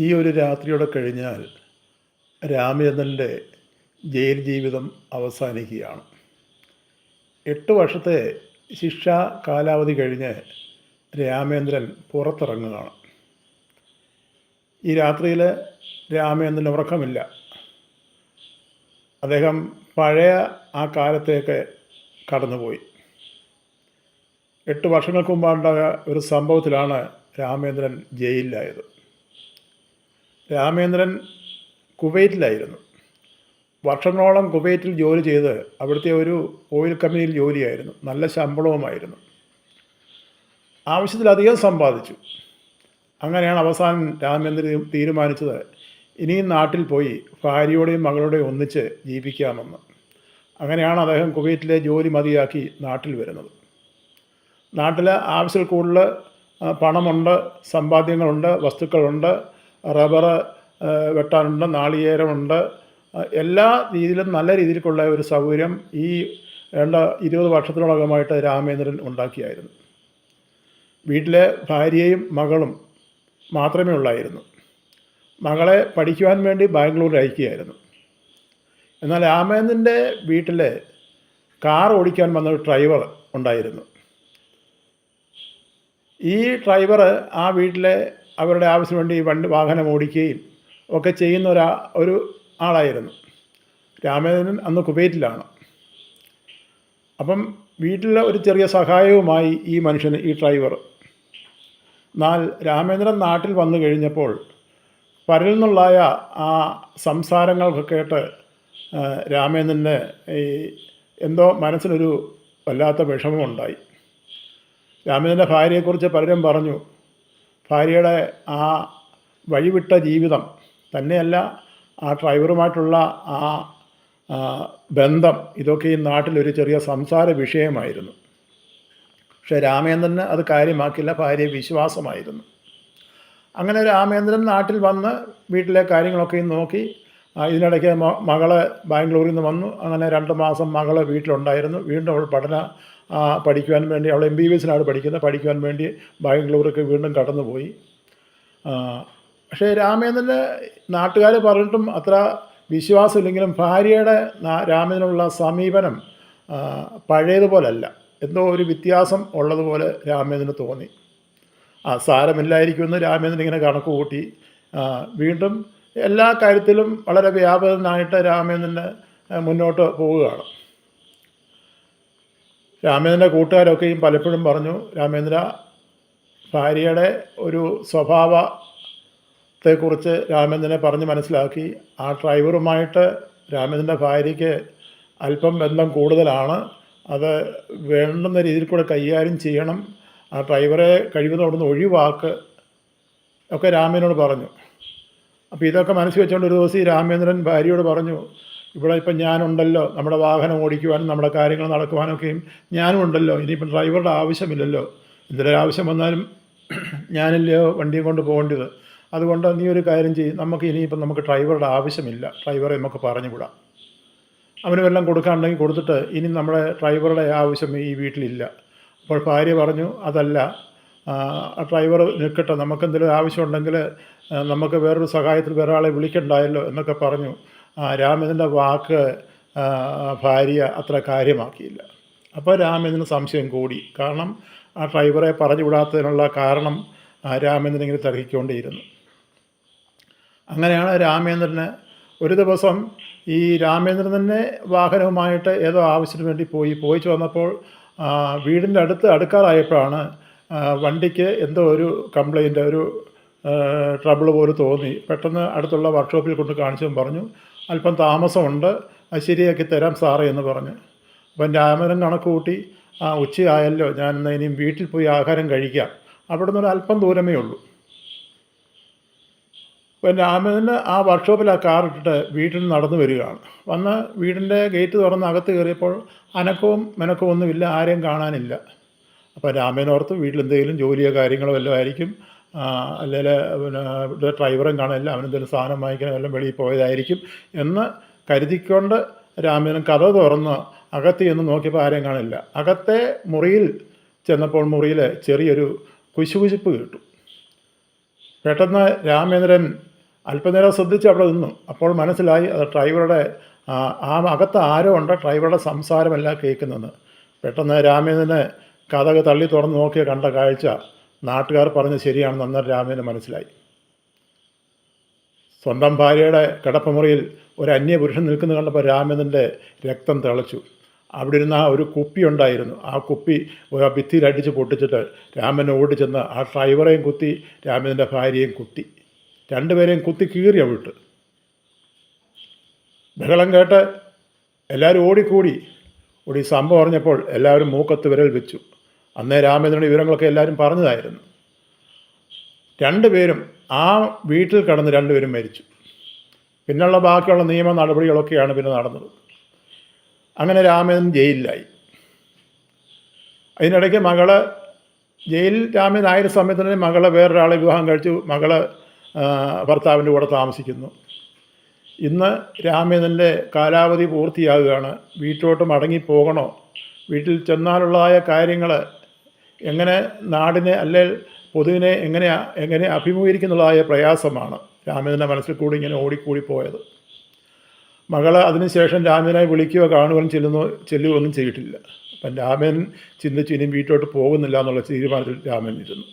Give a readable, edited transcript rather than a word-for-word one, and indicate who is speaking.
Speaker 1: ഈ ഒരു രാത്രിയോടെ കഴിഞ്ഞാൽ രാമചന്ദ്രൻ്റെ ജയിൽ ജീവിതം അവസാനിക്കുകയാണ്. 8 വർഷത്തെ ശിക്ഷാ കാലാവധി കഴിഞ്ഞ് രാമചന്ദ്രൻ പുറത്തിറങ്ങുകയാണ്. ഈ രാത്രിയിൽ രാമചന്ദ്രന് ഉറക്കമില്ല. അദ്ദേഹം പഴയ ആ കാലത്തേക്ക് കടന്നുപോയി. 8 വർഷങ്ങൾക്ക് മുമ്പുണ്ടായ ഒരു സംഭവത്തിലാണ് രാമചന്ദ്രൻ ജയിലിലായത്. രാമചന്ദ്രൻ കുവൈറ്റിലായിരുന്നു. വർഷങ്ങളോളം കുവൈറ്റിൽ ജോലി ചെയ്ത് അവിടുത്തെ ഒരു ഓയിൽ കമ്പനിയിൽ ജോലിയായിരുന്നു. നല്ല ശമ്പളവുമായിരുന്നു. ആവശ്യത്തിലധികം സമ്പാദിച്ചു. അങ്ങനെയാണ് അവസാനം രാമചന്ദ്രൻ തീരുമാനിച്ചത് ഇനിയും നാട്ടിൽ പോയി ഭാര്യയോടെയും മകളുടെയും ഒന്നിച്ച് ജീവിക്കാമെന്ന്. അങ്ങനെയാണ് അദ്ദേഹം കുവൈറ്റിലെ ജോലി മതിയാക്കി നാട്ടിൽ വരുന്നത്. നാട്ടിൽ ആവശ്യത്തിൽ കൂടുതൽ പണമുണ്ട്, സമ്പാദ്യങ്ങളുണ്ട്, വസ്തുക്കളുണ്ട്, റബ്ബർ വെട്ടാനുണ്ട്, നാളികേരമുണ്ട്, എല്ലാ രീതിയിലും നല്ല രീതിയിലുള്ള ഒരു സൗകര്യം ഈ 20 വർഷത്തിനോളകമായിട്ട് രാമചന്ദ്രൻ ഉണ്ടാക്കിയായിരുന്നു. വീട്ടിലെ ഭാര്യയും മകളും മാത്രമേ ഉള്ളായിരുന്നു. മകളെ പഠിക്കുവാൻ വേണ്ടി ബാംഗ്ലൂരിൽ അയക്കുകയായിരുന്നു. എന്നാൽ രാമചന്ദ്രൻ്റെ വീട്ടിൽ കാർ ഓടിക്കാൻ വന്ന ഒരു ഡ്രൈവർ ഉണ്ടായിരുന്നു. ഈ ഡ്രൈവർ ആ വീട്ടിലെ അവരുടെ ആവശ്യത്തിന് വേണ്ടി വാഹനം ഓടിക്കുകയും ഒക്കെ ചെയ്യുന്ന ഒരു ആളായിരുന്നു. രാമചന്ദ്രൻ അന്ന് കുവൈറ്റിലാണ്. അപ്പം വീട്ടിലെ ഒരു ചെറിയ സഹായവുമായി ഈ മനുഷ്യന്, ഈ ഡ്രൈവർ. എന്നാൽ രാമചന്ദ്രൻ നാട്ടിൽ വന്നു കഴിഞ്ഞപ്പോൾ പരലിൽ നിന്നുള്ളായ ആ സംസാരങ്ങളൊക്കെ കേട്ട് രാമചന്ദ്രന് എന്തോ മനസ്സിനൊരു വല്ലാത്ത വിഷമമുണ്ടായി. രാമചന്ദ്രൻ്റെ ഭാര്യയെക്കുറിച്ച് പലരും പറഞ്ഞു. ഭാര്യയുടെ ആ വഴിവിട്ട ജീവിതം തന്നെയല്ല, ആ ഡ്രൈവറുമായിട്ടുള്ള ആ ബന്ധം, ഇതൊക്കെ ഈ നാട്ടിലൊരു ചെറിയ സംസാര വിഷയമായിരുന്നു. പക്ഷേ രാമചന്ദ്രന് അത് കാര്യമാക്കില്ല. ഭാര്യ വിശ്വാസമായിരുന്നു. അങ്ങനെ രാമചന്ദ്രൻ നാട്ടിൽ വന്ന് വീട്ടിലെ കാര്യങ്ങളൊക്കെ നോക്കി. ഇതിനിടയ്ക്ക് മകള് ബാംഗ്ലൂരിൽ നിന്ന് വന്നു. അങ്ങനെ 2 മാസം മകള് വീട്ടിലുണ്ടായിരുന്നു. വീണ്ടും അവൾ പഠിക്കുവാൻ വേണ്ടി, അവൾ MBBS പഠിക്കുന്നത്, പഠിക്കുവാൻ വേണ്ടി ബാംഗ്ലൂർക്ക് വീണ്ടും കടന്നുപോയി. പക്ഷേ രാമചന്ദ്രന് നാട്ടുകാർ പറഞ്ഞിട്ടും അത്ര വിശ്വാസമില്ലെങ്കിലും ഭാര്യയുടെ രാമചന്ദ്രനുള്ള സമീപനം പഴയതുപോലല്ല. എന്തോ ഒരു വ്യത്യാസം ഉള്ളതുപോലെ രാമചന്ദ്രന് തോന്നി. സാരമില്ലായിരിക്കുമെന്ന് രാമചന്ദ്രൻ ഇങ്ങനെ കണക്ക് കൂട്ടി. വീണ്ടും എല്ലാ കാര്യത്തിലും വളരെ വ്യാപകനായിട്ട് രാമചന്ദ്രന് മുന്നോട്ട് പോവുകയാണ്. രാമചന്ദ്രൻ്റെ കൂട്ടുകാരൊക്കെയും പലപ്പോഴും പറഞ്ഞു, രാമചന്ദ്ര, ഭാര്യയുടെ ഒരു സ്വഭാവത്തെക്കുറിച്ച് രാമചന്ദ്രനെ പറഞ്ഞ് മനസ്സിലാക്കി. ആ ഡ്രൈവറുമായിട്ട് രാമചന്ദ്രൻ്റെ ഭാര്യയ്ക്ക് അല്പം ബന്ധം കൂടുതലാണ്. അത് വേണ്ടുന്ന രീതിയിൽ കൂടെ കൈകാര്യം ചെയ്യണം. ആ ഡ്രൈവറെ കഴിവതും അവിടുന്ന് ഒഴിവാക്ക് ഒക്കെ രാമനോട് പറഞ്ഞു. അപ്പോൾ ഇതൊക്കെ മനസ്സിൽ വെച്ചുകൊണ്ട് ഒരു ദിവസം ഈ രാമചന്ദ്രൻ ഭാര്യയോട് പറഞ്ഞു, ഇവിടെ ഇപ്പം ഞാനുണ്ടല്ലോ, നമ്മുടെ വാഹനം ഓടിക്കുവാനും നമ്മുടെ കാര്യങ്ങൾ നടക്കുവാനൊക്കെയും ഞാനും ഉണ്ടല്ലോ. ഇനിയിപ്പം ഡ്രൈവറുടെ ആവശ്യമില്ലല്ലോ. എന്തൊരാവശ്യം വന്നാലും ഞാനില്ലയോ വണ്ടിയും കൊണ്ട് പോകേണ്ടത്. അതുകൊണ്ട് നീ ഒരു കാര്യം ചെയ്യും, നമുക്ക് ഡ്രൈവറുടെ ആവശ്യമില്ല. ഡ്രൈവറെ നമുക്ക് പറഞ്ഞു വിടാം. അവന് വല്ലതും കൊടുക്കാനുണ്ടെങ്കിൽ കൊടുത്തിട്ട് ഇനി നമ്മുടെ ഡ്രൈവറുടെ ആവശ്യം ഈ വീട്ടിലില്ല. അപ്പോൾ ഭാര്യ പറഞ്ഞു, അതല്ല, ഡ്രൈവർ നിൽക്കട്ടെ, നമുക്കെന്തെങ്കിലും ആവശ്യമുണ്ടെങ്കിൽ നമുക്ക് വേറൊരു സഹായത്തിൽ വേറെ ആളെ വിളിക്കണ്ടായല്ലോ എന്നൊക്കെ പറഞ്ഞു. രാമചന്ദ്രൻ്റെ വാക്ക് ഭാര്യ അത്ര കാര്യമാക്കിയില്ല. അപ്പോൾ രാമചന്ദ്രന് സംശയം കൂടി. കാരണം ആ ഡ്രൈവറെ പറഞ്ഞു വിടാത്തതിനുള്ള കാരണം രാമചന്ദ്രൻ ഇങ്ങനെ തർക്കിക്കൊണ്ടേയിരുന്നു. അങ്ങനെയാണ് രാമചന്ദ്രന് ഒരു ദിവസം ഈ രാമചന്ദ്രൻ തന്നെ വാഹനവുമായിട്ട് ഏതോ ആവശ്യത്തിന് വേണ്ടി പോയിച്ചു വന്നപ്പോൾ വീടിൻ്റെ അടുക്കാറായപ്പോഴാണ് വണ്ടിക്ക് എന്തോ ഒരു കംപ്ലൈൻറ്റ്, ഒരു ട്രബിൾ പോലെ തോന്നി. പെട്ടെന്ന് അടുത്തുള്ള വർക്ക്ഷോപ്പിൽ കൊണ്ട് കാണിച്ചും പറഞ്ഞു, അല്പം താമസമുണ്ട്, അത് ശരിയാക്കി തരാം സാറേ എന്ന് പറഞ്ഞു. അപ്പം രാമചന്ദ്രൻ കണക്ക് കൂട്ടി, ഉച്ചയായല്ലോ, ഞാൻ ഇനിയും വീട്ടിൽ പോയി ആഹാരം കഴിക്കാം, അവിടെ നിന്ന് ഒരു അല്പം ദൂരമേ ഉള്ളൂ. അപ്പം രാമചന്ദ്രൻ ആ വർക്ക്ഷോപ്പിൽ ആ കാർ ഇട്ടിട്ട് വീട്ടിൽ നിന്ന് നടന്നു വരികയാണ്. വന്ന് വീടിൻ്റെ ഗേറ്റ് തുറന്ന് അകത്ത് കയറിയപ്പോൾ അനക്കവും മെനക്കവും ഒന്നുമില്ല, ആരെയും കാണാനില്ല. അപ്പോൾ രാമചന്ദ്രൻ ഓർത്ത് വീട്ടിലെന്തെങ്കിലും ജോലിയോ കാര്യങ്ങളോ വല്ലതും ആയിരിക്കും, അല്ലെങ്കിൽ പിന്നെ ഡ്രൈവറും കാണില്ല, അവനെന്തെങ്കിലും സാധനം വാങ്ങിക്കാൻ വല്ലതും വെളിയിൽ പോയതായിരിക്കും എന്ന് കരുതിക്കൊണ്ട് രാമചന്ദ്രൻ കതക് തുറന്ന് അകത്ത് ചെന്ന് നോക്കിയപ്പോൾ ആരെയും കാണില്ല. അകത്തെ മുറിയിൽ ചെന്നപ്പോൾ മുറിയിൽ ചെറിയൊരു കുശുകുശുപ്പ് കേട്ടു. പെട്ടെന്ന് രാമേന്ദ്രൻ അല്പനേരം ശ്രദ്ധിച്ച് അവിടെ നിന്നു. അപ്പോൾ മനസ്സിലായി അത് ഡ്രൈവറുടെ അകത്ത് ആരോ ഉണ്ട്, ഡ്രൈവറുടെ സംസാരമല്ല കേൾക്കുന്നതെന്ന്. പെട്ടെന്ന് രാമേന്ദ്രന് കതക് തള്ളി തുറന്ന് നോക്കിയ കണ്ട കാഴ്ച നാട്ടുകാർ പറഞ്ഞ് ശരിയാണെന്ന് അന്നേരം രാമേന്ദ്രന് മനസ്സിലായി. സ്വന്തം ഭാര്യയുടെ കിടപ്പുമുറിയിൽ ഒരു അന്യപുരുഷൻ നിൽക്കുന്നത് കണ്ടപ്പോൾ രാമേന്ദ്രൻ്റെ രക്തം തിളച്ചു. അവിടെ ഇരുന്ന ഒരു കുപ്പി ഉണ്ടായിരുന്നു. ആ കുപ്പി ഭിത്തിയിൽ അടിച്ച് പൊട്ടിച്ചിട്ട് രാമൻ ഓടിച്ചെന്ന് ആ ഡ്രൈവറെയും കുത്തി, രാമേന്ദ്രൻ്റെ ഭാര്യയെയും കുത്തി. രണ്ടുപേരെയും കുത്തി കീറി അവിട്ട്. ബഹളം കേട്ട് എല്ലാവരും ഓടി. സംഭവം അറിഞ്ഞപ്പോൾ എല്ലാവരും മൂക്കത്ത് വിരൽ വെച്ചു. അന്നേ രാമേന്ദ്രൻ്റെ വിവരങ്ങളൊക്കെ എല്ലാവരും പറഞ്ഞതായിരുന്നു. രണ്ടുപേരും ആ വീട്ടിൽ കിടന്ന് രണ്ടുപേരും മരിച്ചു. പിന്നുള്ള ബാക്കിയുള്ള നിയമ നടപടികളൊക്കെയാണ് പിന്നെ നടന്നത്. അങ്ങനെ രാമേന്ദ്രൻ ജയിലിലായി. അതിനിടയ്ക്ക് മകള് ജയിലിൽ രാമേന്ദ്രൻ ആയ സമയത്ത് തന്നെ മകളെ വേറൊരാളെ വിവാഹം കഴിച്ചു. മകള് ഭർത്താവിൻ്റെ കൂടെ താമസിക്കുന്നു. ഇന്ന് രാമേന്ദ്രൻ്റെ കാലാവധി പൂർത്തിയാകുകയാണ്. വീട്ടിലോട്ട് മടങ്ങിപ്പോകണോ, വീട്ടിൽ ചെന്നാലുള്ളതായ കാര്യങ്ങൾ എങ്ങനെ നാടിനെ അല്ലെങ്കിൽ പൊതുവിനെ എങ്ങനെ അഭിമുഖീകരിക്കുന്നുള്ളതായ പ്രയാസമാണ് രാമേന്ദ്രൻ്റെ മനസ്സിൽ കൂടി ഇങ്ങനെ ഓടിക്കൂടിപ്പോയത്. മകൾ അതിനുശേഷം രാമേന്ദ്രനെ വിളിക്കുകയോ കാണുകയും ചെല്ലുകയൊന്നും ചെയ്തിട്ടില്ല. അപ്പം രാമേന്ദ്രൻ ചിന്തിച്ച് ഇനിയും വീട്ടിലോട്ട് പോകുന്നില്ല എന്നുള്ള തീരുമാനത്തിൽ രാമേന്ദ്രൻ ഇരുന്നു.